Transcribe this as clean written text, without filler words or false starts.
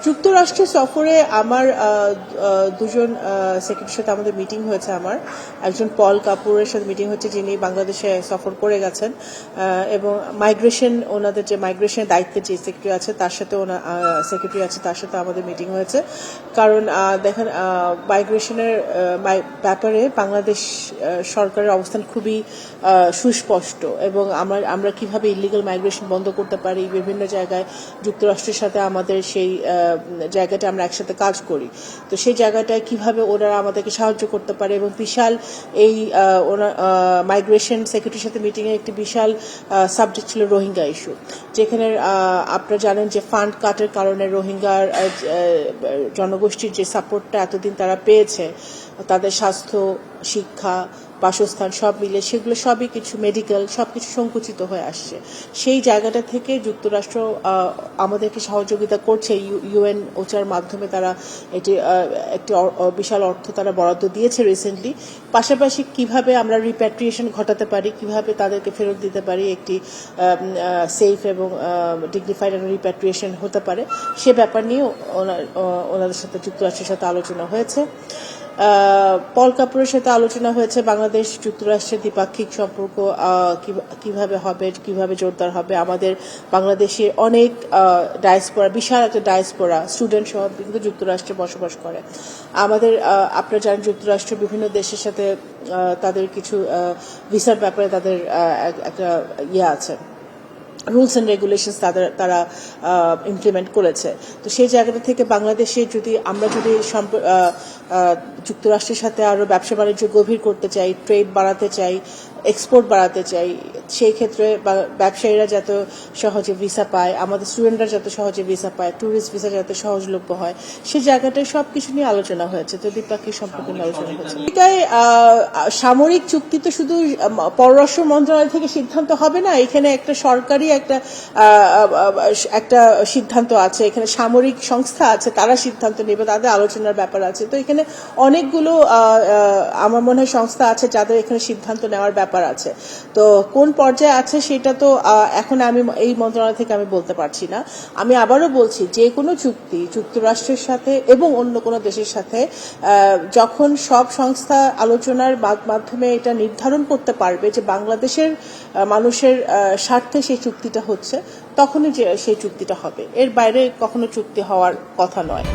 যুক্তরাষ্ট্র সফরে আমার দুজন সেক্রেটারির সাথে আমাদের মিটিং হয়েছে। আমার একজন পল কাপুরের সাথে মিটিং হচ্ছে, যিনি বাংলাদেশে সফর করে গেছেন, এবং মাইগ্রেশন, ওনাদের যে মাইগ্রেশনের দায়িত্বে যে সেক্রেটারি আছে তার সাথে তার সাথে আমাদের মিটিং হয়েছে। কারণ দেখেন, মাইগ্রেশনের ব্যাপারে বাংলাদেশ সরকারের অবস্থান খুবই সুস্পষ্ট, এবং আমরা কিভাবে ইলিগাল মাইগ্রেশন বন্ধ করতে পারি, বিভিন্ন জায়গায় যুক্তরাষ্ট্রের সাথে আমাদের সেই জায়গাটা আমরা একসাথে কাজ করি। তো সেই জায়গাটায় কিভাবে ওনারা আমাদেরকে সাহায্য করতে পারে, এবং বিশাল এই মাইগ্রেশন সেক্রেটারির সাথে মিটিংয়ে একটি বিশাল সাবজেক্ট ছিল রোহিঙ্গা ইস্যু, যেখানে আপনারা জানেন যে ফান্ড কাটের কারণে রোহিঙ্গার জনগোষ্ঠীর যে সাপোর্টটা এতদিন তারা পেয়েছে, তাদের স্বাস্থ্য, শিক্ষা, বাসস্থান সব মিলে সেগুলো সবই কিছু মেডিকেল সবকিছু সংকুচিত হয়ে আসছে। সেই জায়গাটা থেকে যুক্তরাষ্ট্র আমাদেরকে সহযোগিতা করছে। ইউএন ওচার মাধ্যমে তারা একটি বিশাল অর্থ তারা বরাদ্দ দিয়েছে রিসেন্টলি। পাশাপাশি কিভাবে আমরা রিপ্যাট্রিয়েশন ঘটাতে পারি, কিভাবে তাদেরকে ফেরত দিতে পারি, একটি সেফ এবং ডিগনিফাইড রিপ্যাট্রিয়েশন হতে পারে, সে ব্যাপার নিয়ে ওনাদের সাথে যুক্তরাষ্ট্রের সাথে আলোচনা হয়েছে। পল কাপুরের সাথে আলোচনা হয়েছে বাংলাদেশ যুক্তরাষ্ট্রের দ্বিপাক্ষিক সম্পর্ক কিভাবে হবে, কিভাবে জোরদার হবে। আমাদের বাংলাদেশে অনেক ডায়াসপোরা, বিশাল একটা ডায়াসপোরা স্টুডেন্ট সহ কিন্তু যুক্তরাষ্ট্রে বসবাস করে। আমাদের আপনারা জানেন যুক্তরাষ্ট্র বিভিন্ন দেশের সাথে তাদের কিছু ভিসার ব্যাপারে তাদের একটা আছে, রুলস অ্যান্ড রেগুলেশনস তারা ইমপ্লিমেন্ট করেছে। তো সেই জায়গাটা থেকে বাংলাদেশে আমরা যদি যুক্তরাষ্ট্রের সাথে আরও ব্যবসা বাণিজ্য গভীর করতে চাই, ট্রেড বাড়াতে চাই, এক্সপোর্ট বাড়াতে চাই, সেই ক্ষেত্রে ব্যবসায়ীরা যাতে সহজে ভিসা পায়, আমাদের স্টুডেন্টরা যাতে সহজে ভিসা পায়, ট্যুরিস্ট ভিসা যাতে সহজলভ্য হয়, সেই জায়গাটায় সবকিছু নিয়ে আলোচনা হয়েছে। তো দ্বিপাক্ষিক সম্পর্ক নিয়ে আলোচনা হয়েছে। সামরিক চুক্তি তো শুধু পররাষ্ট্র মন্ত্রণালয় থেকে সিদ্ধান্ত হবে না, এখানে একটা সরকারি একটা সিদ্ধান্ত আছে, এখানে সামরিক সংস্থা আছে, তারা সিদ্ধান্ত নেবে, তাদের আলোচনার ব্যাপার আছে। তো এখানে অনেকগুলো আমার মনে হয় সংস্থা আছে যাদের এখানে সিদ্ধান্ত নেওয়ার ব্যাপার আছে। তো কোন পর্যায়ে আছে সেটা তো এখন আমি এই মন্ত্রণালয় থেকে আমি বলতে পারছি না। আমি আবারও বলছি, যে কোনো চুক্তি যুক্তরাষ্ট্রের সাথে এবং অন্য কোনো দেশের সাথে যখন সব সংস্থা আলোচনার মাধ্যমে এটা নির্ধারণ করতে পারবে যে বাংলাদেশের মানুষের স্বার্থে সেই চুক্তিটা হচ্ছে, তখনই সেই চুক্তিটা হবে। এর বাইরে কখনো চুক্তি হওয়ার কথা নয়।